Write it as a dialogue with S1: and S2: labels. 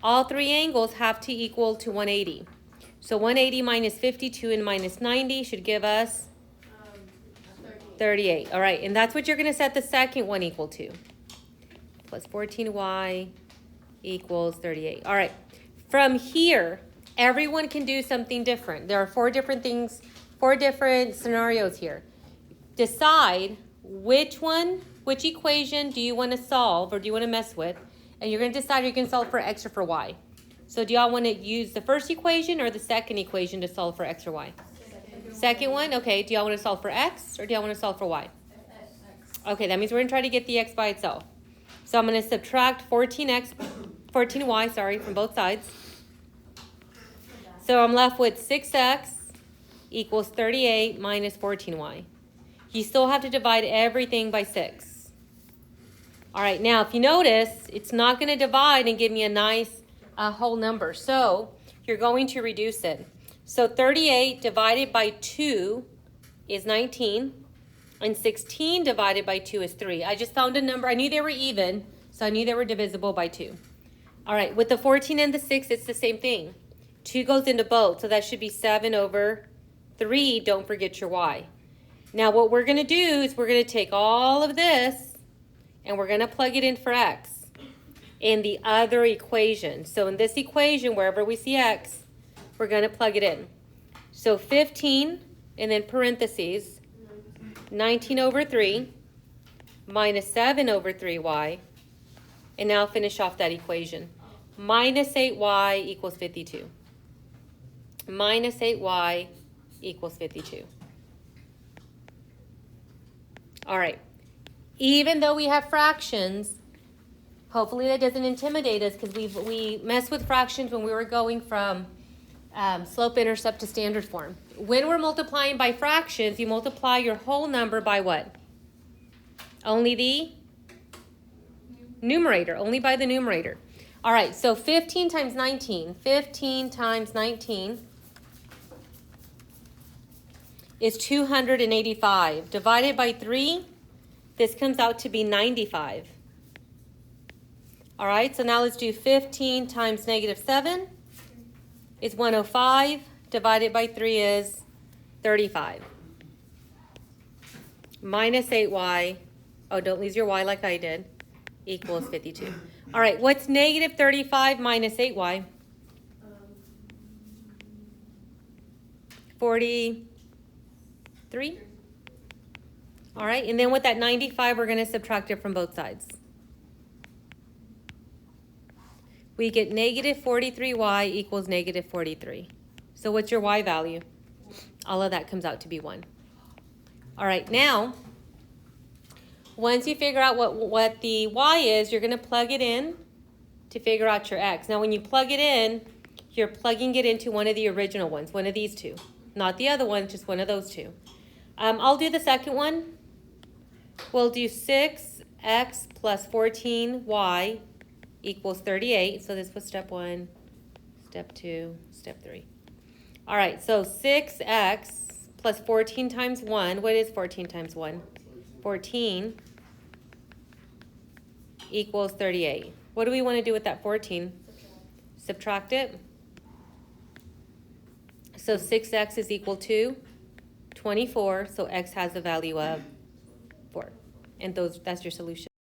S1: all three angles have to equal to 180. So 180 minus 52 and minus 90 should give us 38. All right, and that's what you're going to set the second one equal to. Plus 14y equals 38. All right, from here, everyone can do something different. There are four different things, four different scenarios here. Decide which equation do you want to solve or do you want to mess with, and you're going to decide if you can solve for x or for y. So do y'all want to use the first equation or the second equation to solve for x or y? Second one? Okay, do y'all want to solve for x or do y'all want to solve for y? Okay, that means we're going to try to get the x by itself. So I'm going to subtract 14y, from both sides. So I'm left with 6x equals 38 minus 14y. You still have to divide everything by 6. All right, now if you notice, it's not going to divide and give me a nice whole number. So you're going to reduce it. So 38 divided by 2 is 19, and 16 divided by 2 is 3. I just found a number. I knew they were even, so I knew they were divisible by 2. All right, with the 14 and the 6, it's the same thing. 2 goes into both, so that should be 7 over 3. Don't forget your y. Now what we're going to do is we're going to take all of this and we're going to plug it in for x in the other equation. So in this equation, wherever we see x, we're going to plug it in. So 15 and then parentheses 19 over 3 minus 7 over 3y, and now finish off that equation. Minus 8y equals 52. Minus 8y equals 52. All right, even though we have fractions, hopefully that doesn't intimidate us, because we messed with fractions when we were going from slope-intercept to standard form. When we're multiplying by fractions, you multiply your whole number by what? Only the numerator, only by the numerator. All right, so 15 times 19, 15 times 19 is 285. Divided by 3, this comes out to be 95. All right, so now let's do 15 times negative 7 is 105. Divided by 3 is 35. Minus 8y, oh, don't lose your y like I did, equals 52. All right, what's negative 35 minus 8y? 43. All right, and then with that 95, we're going to subtract it from both sides. We get negative 43y equals negative 43. So what's your y value? All of that comes out to be 1. All right, now, once you figure out what the y is, you're going to plug it in to figure out your x. Now, when you plug it in, you're plugging it into one of the original ones, one of these two. Not the other one, just one of those two. I'll do the second one. We'll do 6x plus 14y equals 38. So this was step 1, step 2, step 3. All right, so 6x plus 14 times 1. What is 14 times 1? 14 equals 38. What do we want to do with that 14? Subtract it. So 6x is equal to 24, so x has a value of 4. And that's your solution.